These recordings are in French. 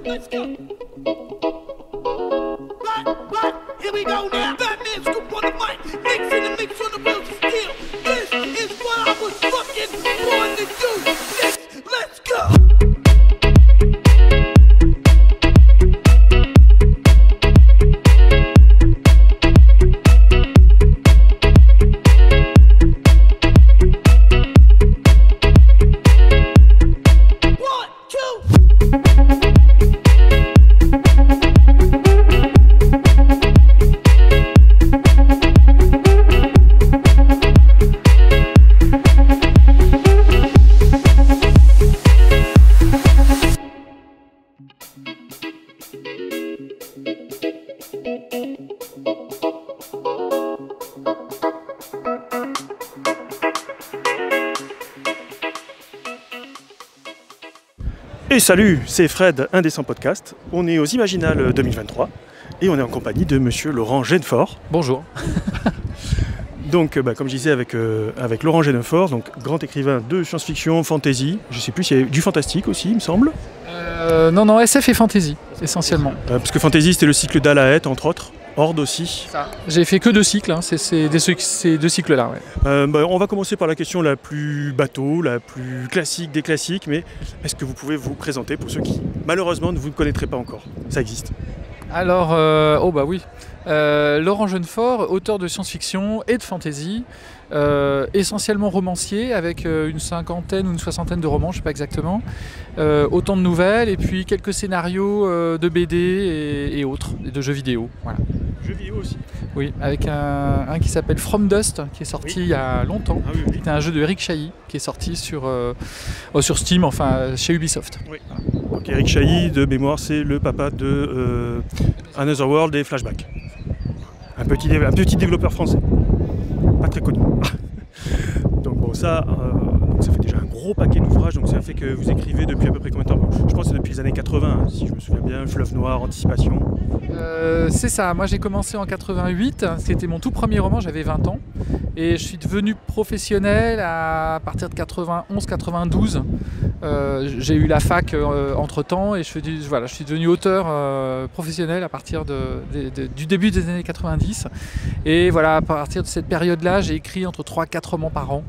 let's go. Right, here we go now. Batman scoop on the mic, mixing the mix on the wheels of steel. This is what I was fucking born to do. Let's go. Et salut, c'est Fred, Indécent Podcast. On est aux Imaginales 2023 et on est en compagnie de monsieur Laurent Genefort. Bonjour. Donc, comme je disais, avec Laurent Genefort, donc grand écrivain de science-fiction, fantasy, je sais plus s'il y a du fantastique aussi, il me semble. Non, SF et fantasy, essentiellement. Parce que fantasy, c'était le cycle d'Alaët, entre autres. Horde aussi. J'ai fait que 2 cycles, hein. C'est ces 2 cycles-là. Ouais. On va commencer par la question la plus bateau, la plus classique des classiques, mais est-ce que vous pouvez vous présenter pour ceux qui, malheureusement, ne vous connaîtraient pas encore? Ça existe. Alors, oui. Laurent Genefort, auteur de science-fiction et de fantasy, essentiellement romancier, avec une cinquantaine ou une soixantaine de romans, je ne sais pas exactement, autant de nouvelles, et puis quelques scénarios de BD et autres, et de jeux vidéo. Voilà. Jeux vidéo aussi. Oui, avec un qui s'appelle From Dust, qui est sorti il y a longtemps. Ah, oui. C'était un jeu de Eric Chahi, qui est sorti sur Steam, enfin chez Ubisoft. Oui. Voilà. Donc Eric Chahi, de mémoire, c'est le papa de Another World et Flashback. Un petit développeur français, pas très connu. Donc bon, ça fait déjà un gros paquet d'ouvrages, donc ça fait que vous écrivez depuis à peu près combien de temps? Je pense que c'est depuis les années 80, si je me souviens bien, Fleuve Noir, Anticipation. C'est ça, moi j'ai commencé en 88, c'était mon tout premier roman, j'avais 20 ans, et je suis devenu professionnel à partir de 91-92. J'ai eu la fac entre temps et je suis devenu auteur professionnel à partir du début des années 90. Et voilà, à partir de cette période-là, j'ai écrit entre 3 et 4 romans par an.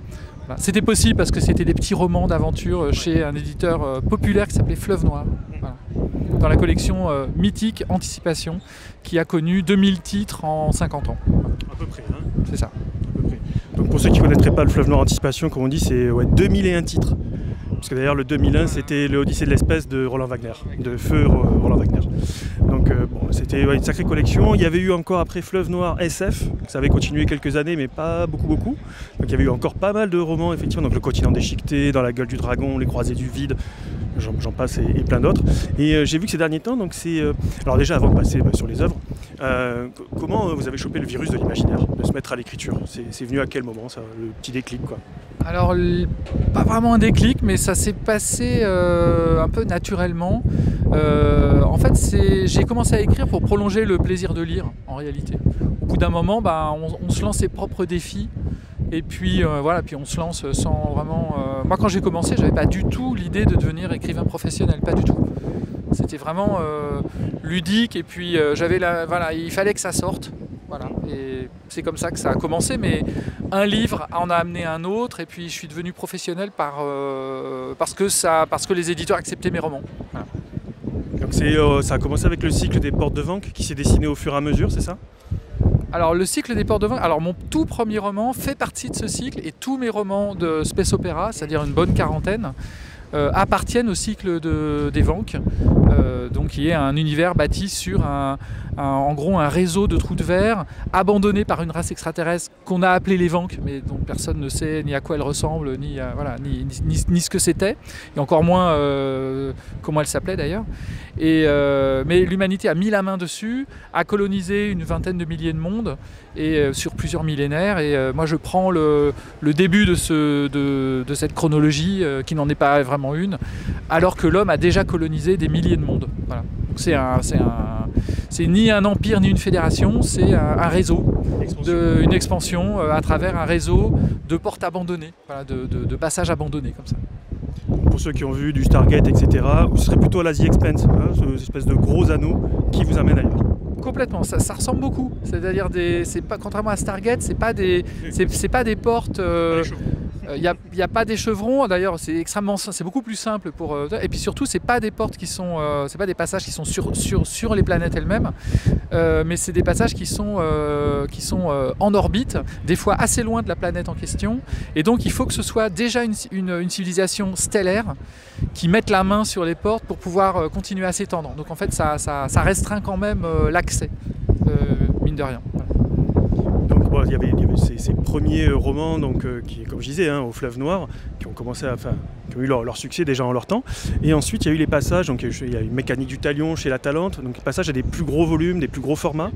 Voilà. C'était possible parce que c'était des petits romans d'aventure chez un éditeur populaire qui s'appelait Fleuve Noir. Voilà. Dans la collection mythique Anticipation, qui a connu 2000 titres en 50 ans. À peu près, hein. C'est ça. À peu près. Donc pour ceux qui ne connaîtraient pas le Fleuve Noir Anticipation, comme on dit, c'est 2001 titres. Parce que d'ailleurs le 2001 c'était l'Odyssée de l'espèce de Roland Wagner, de feu Roland Wagner. Donc c'était une sacrée collection. Il y avait eu encore après Fleuve Noir SF, ça avait continué quelques années mais pas beaucoup. Donc il y avait eu encore pas mal de romans effectivement, donc Le Continent déchiqueté, Dans la gueule du dragon, Les croisés du vide, j'en passe et plein d'autres. Et j'ai vu que ces derniers temps, donc c'est... alors déjà avant de passer sur les œuvres, comment vous avez chopé le virus de l'imaginaire, de se mettre à l'écriture? C'est venu à quel moment ça, le petit déclic quoi? Alors, pas vraiment un déclic, mais ça s'est passé un peu naturellement. En fait, j'ai commencé à écrire pour prolonger le plaisir de lire, en réalité. Au bout d'un moment, on se lance ses propres défis. Et puis puis on se lance sans vraiment... Moi, quand j'ai commencé, j'avais pas du tout l'idée de devenir écrivain professionnel, pas du tout. C'était vraiment ludique, et puis il fallait que ça sorte. Voilà. Et c'est comme ça que ça a commencé, mais un livre en a amené un autre, et puis je suis devenu professionnel parce que les éditeurs acceptaient mes romans. Voilà. Donc ça a commencé avec le cycle des Portes de Vanques qui s'est dessiné au fur et à mesure, c'est ça? Alors le cycle des Portes de Vanques, alors mon tout premier roman fait partie de ce cycle, et tous mes romans de space opéra, c'est-à-dire une bonne quarantaine, appartiennent au cycle des Vanques, donc qui est un univers bâti sur en gros un réseau de trous de verre abandonnés par une race extraterrestre qu'on a appelée les Vanques, mais dont personne ne sait ni à quoi elle ressemble, ni ce que c'était, et encore moins comment elle s'appelait d'ailleurs. Mais l'humanité a mis la main dessus, a colonisé une vingtaine de milliers de mondes, et sur plusieurs millénaires, et moi je prends le début de cette chronologie qui n'en est pas vraiment une, alors que l'homme a déjà colonisé des milliers de mondes. Voilà. C'est ni un empire ni une fédération, c'est un réseau, une expansion à travers un réseau de portes abandonnées, voilà, de passages abandonnés comme ça. pour ceux qui ont vu du Stargate, etc., ou ce serait plutôt l'Asie Expanse, hein, cette espèce de gros anneau qui vous amène ailleurs. Complètement, ça ressemble beaucoup. C'est-à-dire, contrairement à Stargate, c'est pas des portes. Il n'y a pas des chevrons. D'ailleurs, c'est beaucoup plus simple pour. Et puis surtout, c'est pas des portes qui sont, c'est pas des passages qui sont sur les planètes elles-mêmes, mais c'est des passages qui sont en orbite, des fois assez loin de la planète en question. Et donc, il faut que ce soit déjà une civilisation stellaire qui mette la main sur les portes pour pouvoir continuer à s'étendre. Donc en fait, ça restreint quand même l'accès, mine de rien. Voilà. Donc bon, il y avait ces premiers romans, donc, qui, comme je disais, hein, au Fleuve Noir, qui ont commencé qui ont eu leur succès déjà en leur temps. Et ensuite, il y a eu les passages, donc il y a eu Mécanique du Talion chez La Talente, donc les passages à des plus gros volumes, des plus gros formats.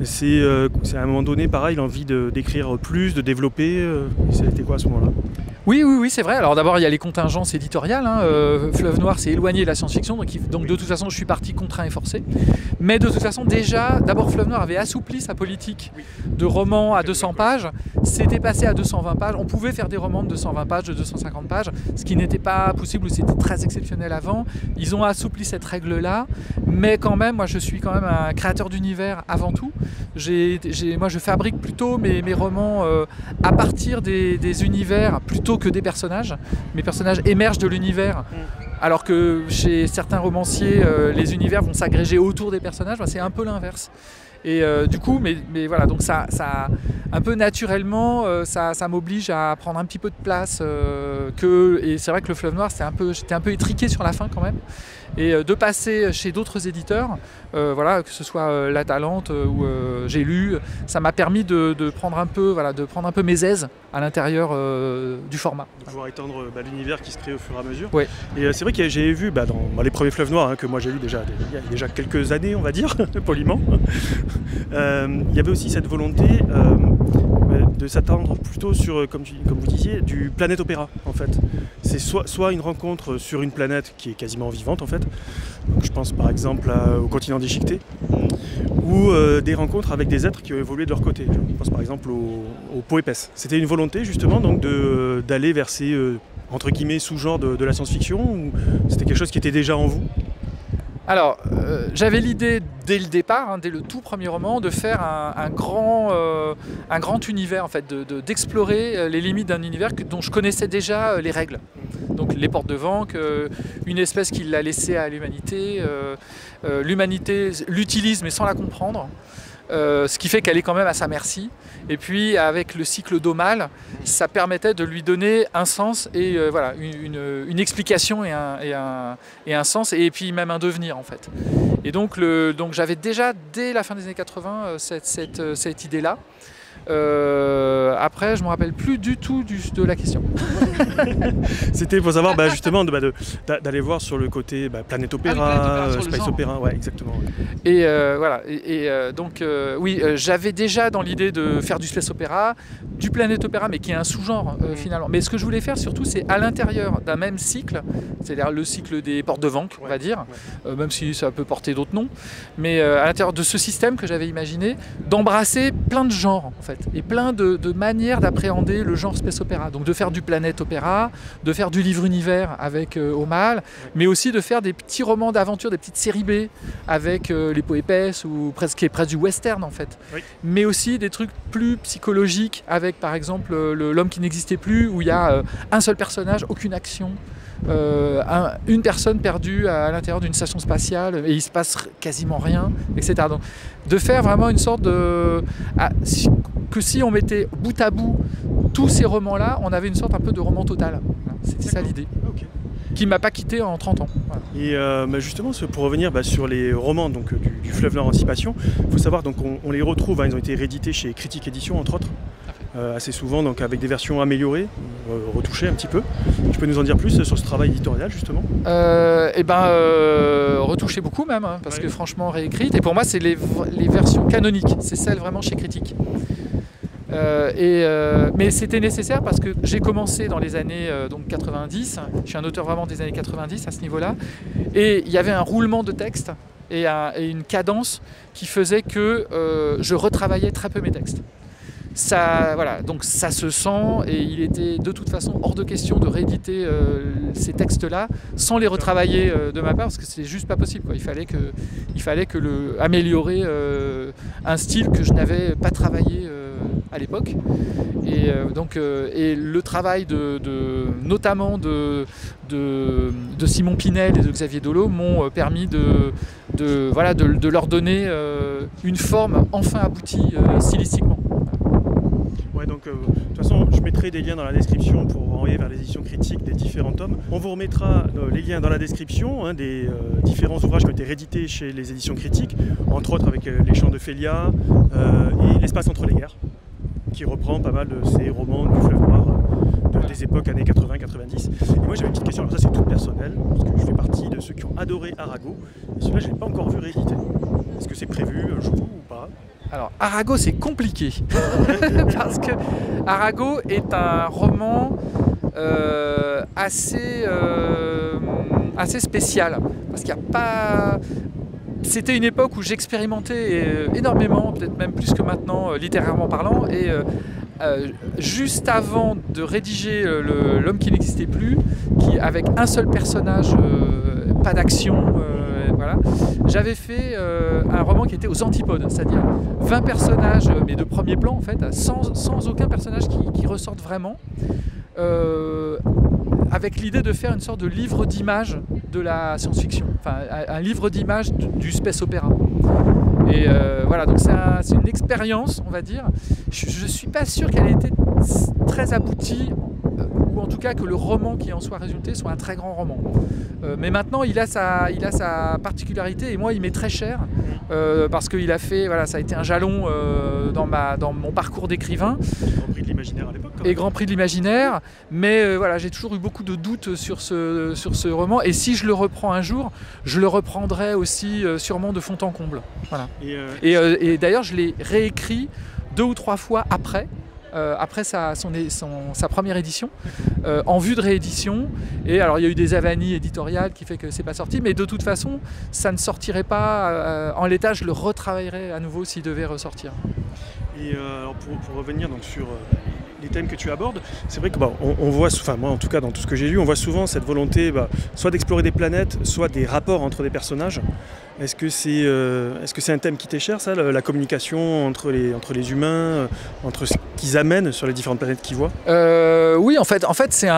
C'est à un moment donné, pareil, l'envie d'écrire plus, de développer. C'était quoi à ce moment-là ? Oui, c'est vrai. Alors d'abord, il y a les contingences éditoriales. Fleuve Noir s'est éloigné de la science-fiction, donc de toute façon, je suis parti contraint et forcé. Mais de toute façon, d'abord, Fleuve Noir avait assoupli sa politique de romans à 200 pages. C'était passé à 220 pages. On pouvait faire des romans de 220 pages, de 250 pages, ce qui n'était pas possible ou c'était très exceptionnel avant. Ils ont assoupli cette règle-là. Mais quand même, moi, je suis quand même un créateur d'univers avant tout. Moi, je fabrique plutôt mes romans à partir des univers plutôt que des personnages. Mes personnages émergent de l'univers, alors que chez certains romanciers, les univers vont s'agréger autour des personnages. C'est un peu l'inverse. Et du coup, mais voilà, donc ça un peu naturellement, ça m'oblige à prendre un petit peu de place. Et c'est vrai que le Fleuve Noir, j'étais un peu étriqué sur la fin quand même. Et de passer chez d'autres éditeurs, voilà, que ce soit La Talente ou J'ai lu, ça m'a permis de prendre un peu mes aises à l'intérieur du format. De pouvoir étendre l'univers qui se crée au fur et à mesure. Ouais. Et c'est vrai que j'ai vu dans les premiers Fleuves Noirs, hein, que moi j'ai lu il y a déjà quelques années, on va dire, poliment. Il y avait aussi cette volonté de s'attendre plutôt sur, comme vous disiez, du planète opéra en fait. C'est soit une rencontre sur une planète qui est quasiment vivante en fait, donc je pense par exemple au continent déchiqueté, ou des rencontres avec des êtres qui ont évolué de leur côté. Je pense par exemple au Peau épaisse. C'était une volonté justement donc d'aller vers ces entre guillemets sous-genres de la science-fiction, ou c'était quelque chose qui était déjà en vous ? Alors, j'avais l'idée dès le départ, dès le tout premier roman, de faire un grand univers, en fait, d'explorer les limites d'un univers dont je connaissais déjà les règles. Donc les portes de Vank, une espèce qui l'a laissée à l'humanité, l'humanité l'utilise mais sans la comprendre. Ce qui fait qu'elle est quand même à sa merci. Et puis avec le cycle d'Omal, ça permettait de lui donner un sens et voilà, une explication et un sens, et puis même un devenir en fait. Et donc j'avais déjà dès la fin des années 80 cette idée-là. Après, je ne me rappelle plus du tout de la question. C'était pour savoir justement d'aller voir sur le côté planète opéra, space opéra, ouais, exactement. Et voilà. Donc oui, j'avais déjà dans l'idée de faire du space opéra, du planète opéra, mais qui est un sous-genre finalement. Mais ce que je voulais faire surtout, c'est à l'intérieur d'un même cycle, c'est-à-dire le cycle des portes de Vank, on va dire, même si ça peut porter d'autres noms, mais à l'intérieur de ce système que j'avais imaginé, d'embrasser plein de genres en fait. Et plein de manières d'appréhender le genre space opéra. Donc de faire du planète opéra, de faire du livre univers avec Omal, mais aussi de faire des petits romans d'aventure, des petites séries B avec les Peaux épaisses, ou presque du western en fait. Oui. Mais aussi des trucs plus psychologiques avec par exemple L'homme qui n'existait plus, où il y a un seul personnage, aucune action. Une personne perdue à l'intérieur d'une station spatiale et il se passe quasiment rien, etc. Donc de faire vraiment une sorte que si on mettait bout à bout tous ces romans-là, on avait une sorte un peu de roman total. C'était ça l'idée. Okay. Qui ne m'a pas quitté en 30 ans. Voilà. Et justement, pour revenir sur les romans donc, du Fleuve Noir Anticipation, il faut savoir qu'on les retrouve, ils ont été réédités chez Critique Édition entre autres. Assez souvent donc avec des versions améliorées, retouchées un petit peu. Tu peux nous en dire plus sur ce travail éditorial justement ? Retouchées beaucoup même, parce que franchement réécrites. Et pour moi c'est les versions canoniques, c'est celles vraiment chez Critique. Mais c'était nécessaire parce que j'ai commencé dans les années 90, je suis un auteur vraiment des années 90 à ce niveau-là, et il y avait un roulement de texte et une cadence qui faisait que je retravaillais très peu mes textes. voilà, donc ça se sent, et il était de toute façon hors de question de rééditer ces textes-là sans les retravailler de ma part, parce que c'est juste pas possible, quoi. Il fallait améliorer un style que je n'avais pas travaillé à l'époque, et le travail notamment de Simon Pinel et de Xavier Dolo m'ont permis de leur donner une forme enfin aboutie stylistiquement. Ouais, donc de toute façon, je mettrai des liens dans la description pour renvoyer vers les éditions critiques des différents tomes. On vous remettra les liens dans la description des différents ouvrages qui ont été réédités chez les éditions critiques, entre autres avec Les Chants de Félia et L'Espace entre les guerres, qui reprend pas mal de ces romans du fleuve noir des époques années 80-90. Et moi j'avais une petite question, alors ça c'est tout personnel, parce que je fais partie de ceux qui ont adoré Arago, et celui-là je ne l'ai pas encore vu réédité. Est-ce que c'est prévu un jour ou pas? Alors Arago c'est compliqué, parce que Arago est un roman assez spécial, parce qu'il n'y a pas... C'était une époque où j'expérimentais énormément, peut-être même plus que maintenant, littérairement parlant, et juste avant de rédiger L'homme qui n'existait plus, qui avec un seul personnage, pas d'action, voilà, j'avais fait un roman qui était aux antipodes, c'est-à-dire 20 personnages, mais de premier plan en fait, sans aucun personnage qui ressorte vraiment, avec l'idée de faire une sorte de livre d'images de la science-fiction, enfin un livre d'images du space opéra. Et voilà, donc c'est une expérience, on va dire. Je ne suis pas sûr qu'elle ait été très aboutie, ou en tout cas que le roman qui en soit résulté soit un très grand roman. Mais maintenant, il a sa particularité, et moi, il m'est très cher, parce qu'il a fait, voilà, ça a été un jalon dans mon parcours d'écrivain. Grand Prix de l'imaginaire à l'époque. Et Grand Prix de l'imaginaire, mais voilà, j'ai toujours eu beaucoup de doutes sur ce roman, et si je le reprends un jour, je le reprendrai aussi sûrement de fond en comble. Voilà. Et d'ailleurs, je l'ai réécrit 2 ou 3 fois après sa première édition, en vue de réédition. Et alors il y a eu des avanies éditoriales qui fait que c'est pas sorti, mais de toute façon ça ne sortirait pas en l'état, je le retravaillerai à nouveau s'il devait ressortir. Et alors pour revenir donc sur les thèmes que tu abordes, c'est vrai que on voit, enfin moi en tout cas dans tout ce que j'ai lu, on voit souvent cette volonté soit d'explorer des planètes, soit des rapports entre des personnages. Est-ce que c'est un thème qui t'est cher, ça, la communication entre les humains, entre ce qu'ils amènent sur les différentes planètes qu'ils voient? Oui, en fait c'est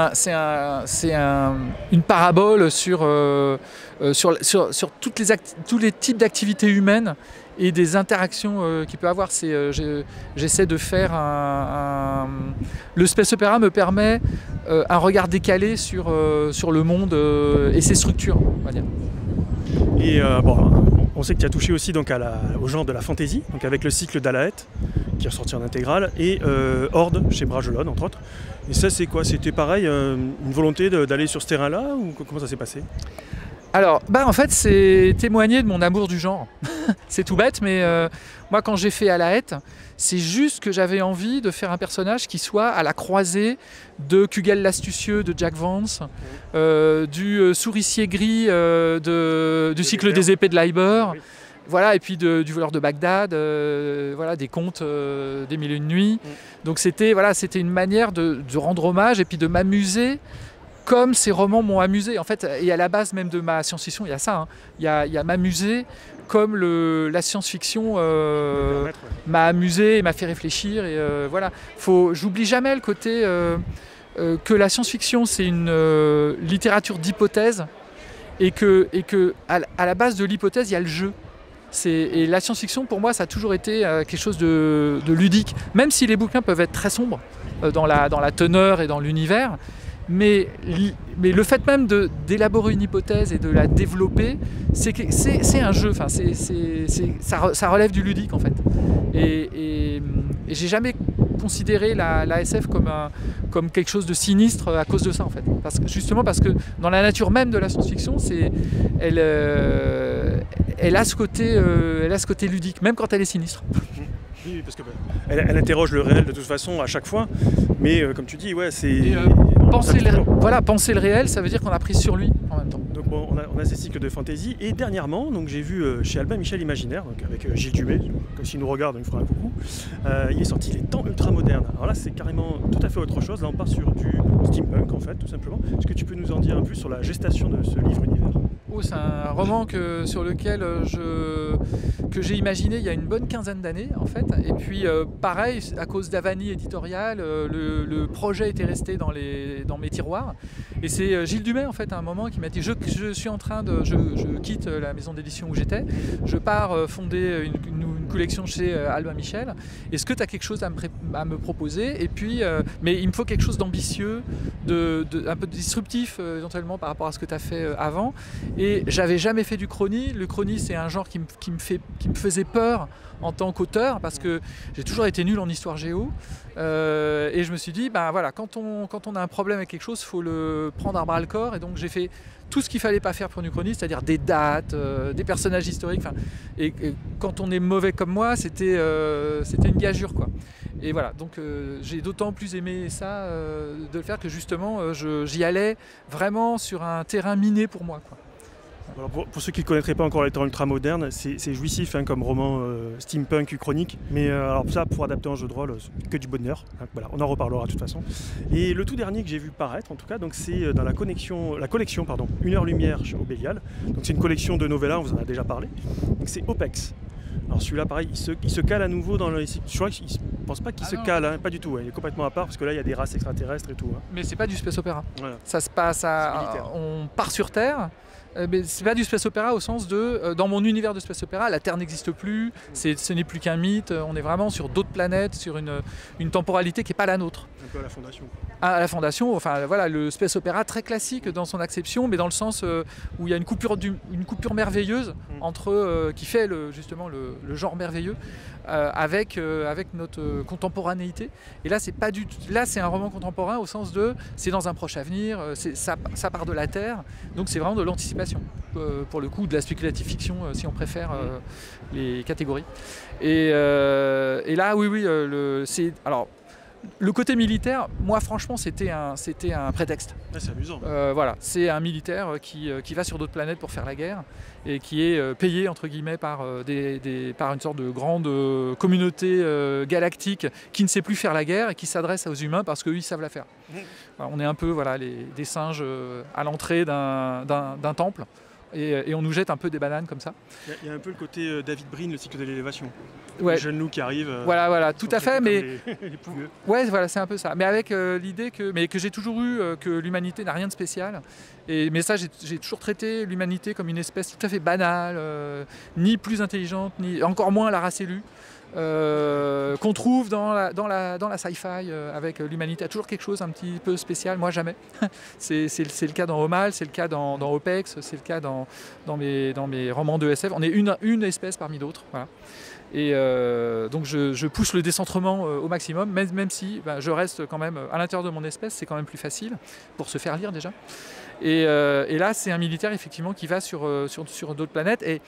une parabole sur tous les types d'activités humaines et des interactions qu'il peut avoir. J'essaie de faire le space opéra me permet un regard décalé sur le monde et ses structures, on va dire. Et on sait que tu as touché aussi donc au genre de la fantasy, donc avec le cycle d'Alaët qui est ressorti en intégrale, et Horde chez Bragelonne entre autres. Et ça c'est quoi? C'était pareil, une volonté d'aller sur ce terrain-là, ou comment ça s'est passé? Alors, en fait, c'est témoigner de mon amour du genre. C'est tout bête, mais moi, quand j'ai fait Alaët, c'est juste que j'avais envie de faire un personnage qui soit à la croisée de Kugel l'Astucieux de Jack Vance, du souricier gris du cycle des épées de Leiber, oui. Voilà, et puis du voleur de Bagdad, voilà, des contes des Mille et une nuits. Donc c'était une manière de rendre hommage et puis de m'amuser comme ces romans m'ont amusé. En fait, et à la base même de ma science-fiction, il y a ça, hein. Il y a m'amuser comme la science-fiction m'a amusé et m'a fait réfléchir. Et voilà, j'oublie jamais le côté que la science-fiction c'est une littérature d'hypothèse, et que à la base de l'hypothèse il y a le jeu. Et la science-fiction pour moi ça a toujours été quelque chose de ludique, même si les bouquins peuvent être très sombres dans la teneur et dans l'univers. Mais le fait même d'élaborer une hypothèse et de la développer, c'est un jeu. Enfin, ça relève du ludique en fait. Et j'ai jamais considéré la SF comme quelque chose de sinistre à cause de ça en fait. Justement parce que dans la nature même de la science-fiction, elle a ce côté ludique, même quand elle est sinistre. Oui, parce que elle interroge le réel de toute façon à chaque fois, mais comme tu dis, ouais, c'est... penser le réel, ça veut dire qu'on a pris sur lui en même temps. Donc bon, on a ces cycles de fantasy, et dernièrement, donc j'ai vu chez Albin Michel Imaginaire, donc avec Gilles Dumay, s'il nous regarde, il fera un coucou, il est sorti Les Temps Ultramodernes. Alors là, c'est carrément tout à fait autre chose, là on part sur du steampunk en fait, tout simplement. Est-ce que tu peux nous en dire un peu sur la gestation de ce livre-univers ? C'est un roman sur lequel que j'ai imaginé il y a une bonne quinzaine d'années en fait. Et puis pareil, à cause d'Avani éditorial, le projet était resté dans mes tiroirs. Et c'est Gilles Dumay en fait à un moment qui m'a dit je suis en train de... Je quitte la maison d'édition où j'étais, je pars fonder une collection chez Albin Michel. Est-ce que tu as quelque chose à me proposer? Et puis, mais il me faut quelque chose d'ambitieux, un peu disruptif éventuellement par rapport à ce que tu as fait avant. Et j'avais jamais fait du chrony. Le chrony, c'est un genre qui me faisait peur en tant qu'auteur parce que j'ai toujours été nul en histoire géo. Et je me suis dit, ben voilà, quand on a un problème avec quelque chose, il faut le prendre à bras le corps. Et donc j'ai fait tout ce qu'il fallait pas faire pour du chrony, c'est-à-dire des dates, des personnages historiques. Et quand on est mauvais comme moi, c'était une gageure, quoi. Et voilà, donc j'ai d'autant plus aimé ça de le faire que justement j'y allais vraiment sur un terrain miné pour moi, quoi. Alors pour ceux qui ne connaîtraient pas encore Les Temps Ultramodernes, c'est jouissif comme roman steampunk uchronique, mais alors ça, pour adapter en jeu de rôle, que du bonheur. Donc, voilà, on en reparlera de toute façon. Et le tout dernier que j'ai vu paraître, en tout cas, donc c'est dans la collection, Une heure lumière au Bélial. Donc c'est une collection de novellas, on vous en a déjà parlé. Donc c'est OPEX. Alors celui-là, pareil, il se cale à nouveau dans le... Je crois qu'il ne pense pas qu'il se cale, hein, pas du tout. Il est complètement à part, parce que là, il y a des races extraterrestres et tout. Hein. Mais c'est pas du space opéra. Voilà. Ça se passe on part sur Terre. Mais c'est pas du space opéra au sens de dans mon univers de space opéra, la Terre n'existe plus, ce n'est plus qu'un mythe, on est vraiment sur d'autres planètes, sur une temporalité qui n'est pas la nôtre. Un peu à la Fondation. À la Fondation, enfin voilà, le space opéra très classique dans son acception, mais dans le sens où il y a une coupure merveilleuse entre qui fait justement le genre merveilleux avec notre contemporanéité. Et là c'est un roman contemporain au sens de c'est dans un proche avenir, ça part de la Terre, donc c'est vraiment de l'anticipation. Pour le coup de la spéculative fiction si on préfère les catégories. Et là oui alors le côté militaire, moi franchement c'était un prétexte. Ah, c'est amusant. Voilà, c'est un militaire qui va sur d'autres planètes pour faire la guerre et qui est payé entre guillemets par une sorte de grande communauté galactique qui ne sait plus faire la guerre et qui s'adresse aux humains parce qu'eux ils savent la faire. Alors, on est un peu des singes à l'entrée d'un temple. Et on nous jette un peu des bananes comme ça. Il y a un peu le côté David Brin, le cycle de l'élévation. Ouais. Les jeunes loups qui arrivent. Voilà, tout à fait. Mais les pouilleux. Ouais, voilà, c'est un peu ça. Mais avec l'idée que j'ai toujours eu que l'humanité n'a rien de spécial. Mais ça, j'ai toujours traité l'humanité comme une espèce tout à fait banale, ni plus intelligente, ni encore moins la race élue. Qu'on trouve dans la sci-fi avec l'humanité a toujours quelque chose un petit peu spécial, moi jamais. c'est le cas dans Omal, c'est le cas dans OPEX, c'est le cas dans mes romans de SF. On est une espèce parmi d'autres, voilà. Et donc je pousse le décentrement au maximum, même si je reste quand même à l'intérieur de mon espèce, c'est quand même plus facile pour se faire lire déjà. Et là c'est un militaire effectivement qui va sur d'autres planètes. Et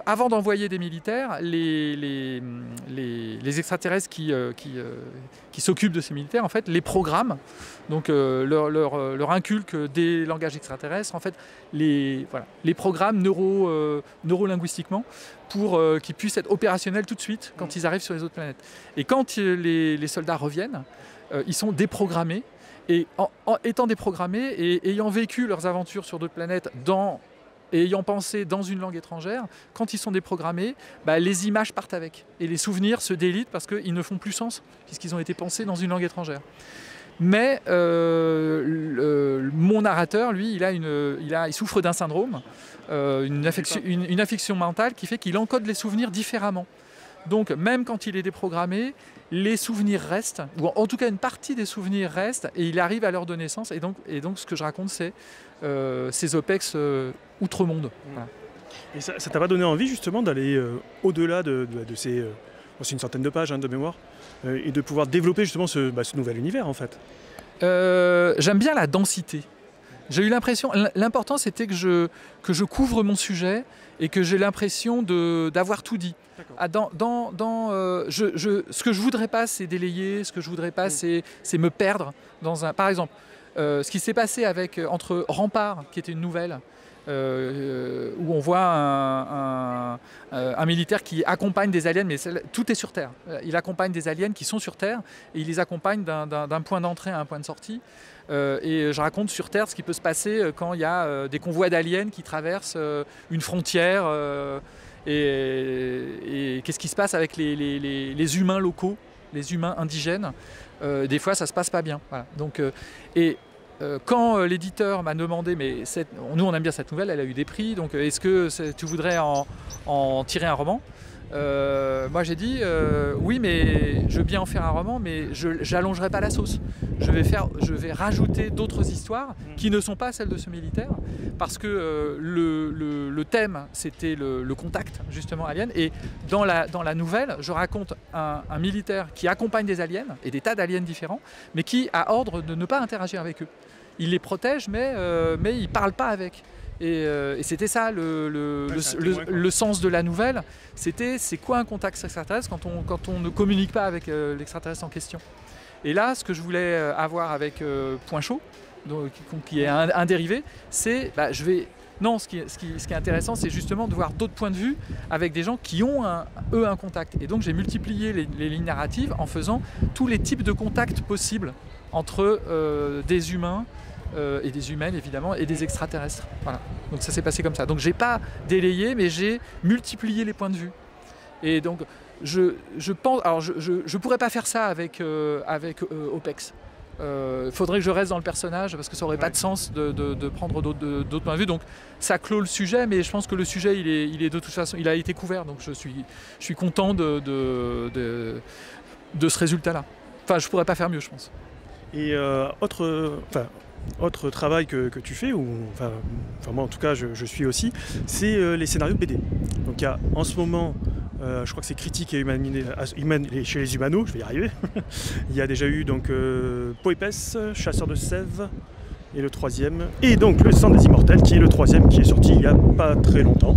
avant d'envoyer des militaires, les extraterrestres qui s'occupent de ces militaires, en fait, les programment, donc leur inculquent des langages extraterrestres, en fait, les programmes neurolinguistiquement pour qu'ils puissent être opérationnels tout de suite quand ils arrivent sur les autres planètes. Et quand les soldats reviennent, ils sont déprogrammés, et étant déprogrammés et ayant vécu leurs aventures sur d'autres planètes et ayant pensé dans une langue étrangère, quand ils sont déprogrammés, les images partent avec. Et les souvenirs se délitent parce qu'ils ne font plus sens, puisqu'ils ont été pensés dans une langue étrangère. Mais mon narrateur, lui, il souffre d'un syndrome, une affection mentale qui fait qu'il encode les souvenirs différemment. Donc même quand il est déprogrammé, les souvenirs restent, ou en tout cas une partie des souvenirs restent, et il arrive à leur donner sens. Et donc ce que je raconte, c'est ces OPEX outre-monde. Voilà. Et ça t'a pas donné envie justement d'aller au-delà de ces... c'est une centaine de pages de mémoire, et de pouvoir développer justement ce nouvel univers en fait. J'aime bien la densité. J'ai eu l'impression, l'important c'était que je couvre mon sujet et que j'ai l'impression d'avoir tout dit. Ah, ce que je voudrais pas, c'est délayer. Ce que je voudrais pas, c'est me perdre dans un. Par exemple, ce qui s'est passé entre Rempart, qui était une nouvelle, où on voit un militaire qui accompagne des aliens, mais tout est sur Terre. Il accompagne des aliens qui sont sur Terre et il les accompagne d'un point d'entrée à un point de sortie. Et je raconte sur Terre ce qui peut se passer quand il y a des convois d'aliens qui traversent une frontière et qu'est-ce qui se passe avec les humains locaux, les humains indigènes. Des fois, ça se passe pas bien. Voilà. Donc, quand l'éditeur m'a demandé, mais nous on aime bien cette nouvelle, elle a eu des prix, donc est-ce que tu voudrais en tirer un roman ? Moi j'ai dit oui, mais je veux bien en faire un roman, mais je n'allongerai pas la sauce. Je vais rajouter d'autres histoires qui ne sont pas celles de ce militaire, parce que le thème c'était le contact justement alien, et dans la nouvelle je raconte un militaire qui accompagne des aliens et des tas d'aliens différents, mais qui a ordre de ne pas interagir avec eux. Il les protège, mais il ne parle pas avec. Et c'était ça le sens de la nouvelle. C'était c'est quoi un contact extraterrestre quand on ne communique pas avec l'extraterrestre en question. Et là, ce que je voulais avoir avec Point Chaud, qui est un dérivé, c'est non, ce qui est intéressant, c'est justement de voir d'autres points de vue avec des gens qui ont eux un contact. Et donc j'ai multiplié les lignes narratives en faisant tous les types de contacts possibles entre des humains et des humaines évidemment et des extraterrestres. Voilà. Donc ça s'est passé comme ça. Donc j'ai pas délayé, mais j'ai multiplié les points de vue. Et donc je pense, alors je pourrais pas faire ça avec OPEX. Faudrait que je reste dans le personnage parce que ça aurait pas de sens de prendre d'autres points de vue. Donc ça clôt le sujet, mais je pense que le sujet il est de toute façon il a été couvert. Donc je suis content de ce résultat-là. Enfin, je pourrais pas faire mieux, je pense. Et autre travail que tu fais, ou enfin moi en tout cas je suis aussi, c'est les scénarios de BD. Donc il y a en ce moment, je crois que c'est Critique et chez les Humano, je vais y arriver. Il y a déjà eu donc Peau épaisse, Chasseur de Sève et le troisième, et donc Le Sang des Immortels qui est le troisième, qui est sorti il n'y a pas très longtemps.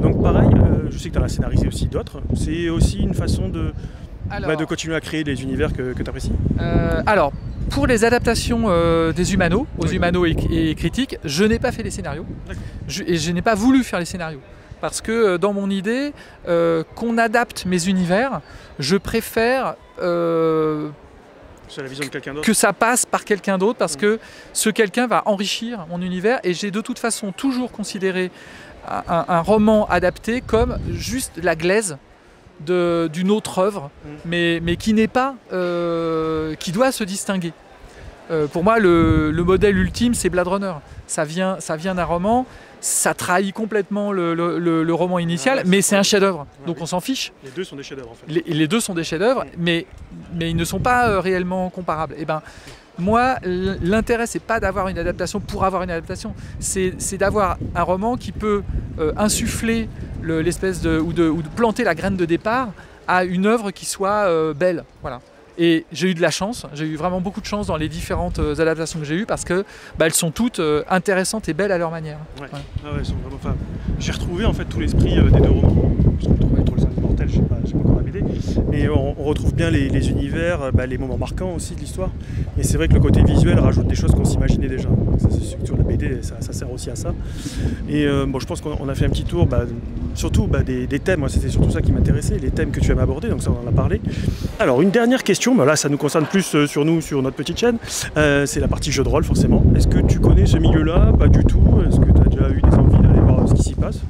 Donc pareil, je sais que tu en as scénarisé aussi d'autres, c'est aussi une façon de continuer à créer des univers que tu apprécies. Alors, pour les adaptations des Humano, aux Humano et Critiques, je n'ai pas fait les scénarios. Et je n'ai pas voulu faire les scénarios. Parce que dans mon idée, qu'on adapte mes univers, je préfère la vision de quelqu'un d'autre, que ça passe par quelqu'un d'autre, parce que ce quelqu'un va enrichir mon univers. Et j'ai de toute façon toujours considéré un roman adapté comme juste la glaise d'une autre œuvre, mais qui n'est pas, qui doit se distinguer. Pour moi, le modèle ultime, c'est Blade Runner. Ça vient d'un roman, ça trahit complètement le roman initial, mais c'est un chef-d'œuvre. Donc on s'en fiche. Les deux sont des chefs-d'œuvre en fait. Les deux sont des chefs-d'œuvre, mais ils ne sont pas réellement comparables. Et moi, l'intérêt, c'est pas d'avoir une adaptation pour avoir une adaptation, c'est d'avoir un roman qui peut insuffler ou de planter la graine de départ à une œuvre qui soit belle. Voilà. Et j'ai eu de la chance, j'ai eu vraiment beaucoup de chance dans les différentes adaptations que j'ai eues, parce que elles sont toutes intéressantes et belles à leur manière. Ouais. Ouais. Ah ouais, elles sont vraiment, enfin, j'ai retrouvé en fait tout l'esprit des deux romans. Je retrouve Les Sang des Immortels, je sais pas encore la BD, mais on retrouve bien les univers, les moments marquants aussi de l'histoire. Et c'est vrai que le côté visuel rajoute des choses qu'on s'imaginait déjà. Ça, c'est sur la BD, ça sert aussi à ça. Et je pense qu'on a fait un petit tour, surtout des thèmes. Moi, c'était surtout ça qui m'intéressait, les thèmes que tu aimes aborder. Donc ça, on en a parlé. Alors une dernière question, là ça nous concerne plus sur notre petite chaîne. C'est la partie jeu de rôle forcément. Est-ce que tu connais ce milieu-là? Pas du tout. Est-ce que tu as déjà eu des envies d'aller voir ce qui s'y passe?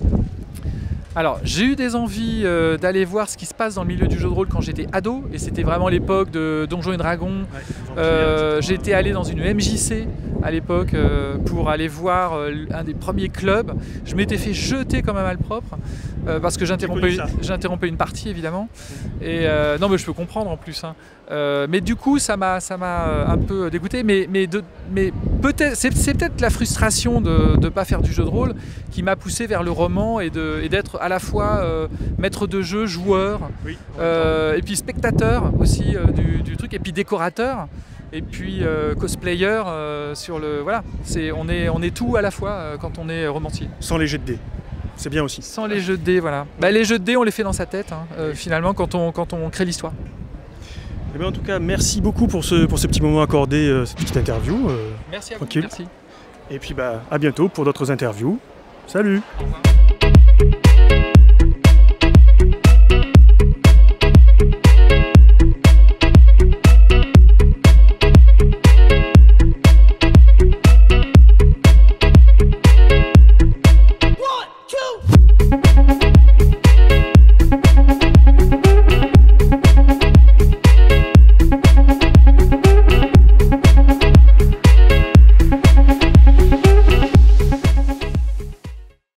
Alors, j'ai eu des envies d'aller voir ce qui se passe dans le milieu du jeu de rôle quand j'étais ado, et c'était vraiment l'époque de Donjons et Dragons. J'étais allé dans une MJC à l'époque pour aller voir un des premiers clubs. Je m'étais fait jeter comme un malpropre parce que j'interrompais une partie évidemment. Et non, mais je peux comprendre en plus. Mais du coup, ça m'a un peu dégoûté. Mais peut-être, c'est peut-être la frustration de ne pas faire du jeu de rôle qui m'a poussé vers le roman et d'être à la fois maître de jeu, joueur, et puis spectateur aussi du truc, et puis décorateur. et puis cosplayer sur le... Voilà, on est tout à la fois quand on est romancier. Sans les jets de dés. C'est bien aussi. Sans les jeux de dés, voilà. Bah, les jeux de dés, on les fait dans sa tête, hein, finalement, quand on crée l'histoire. Eh bien, en tout cas, merci beaucoup pour ce petit moment accordé, cette petite interview. Merci à vous. Tranquille. Merci. Et puis à bientôt pour d'autres interviews. Salut! Au revoir.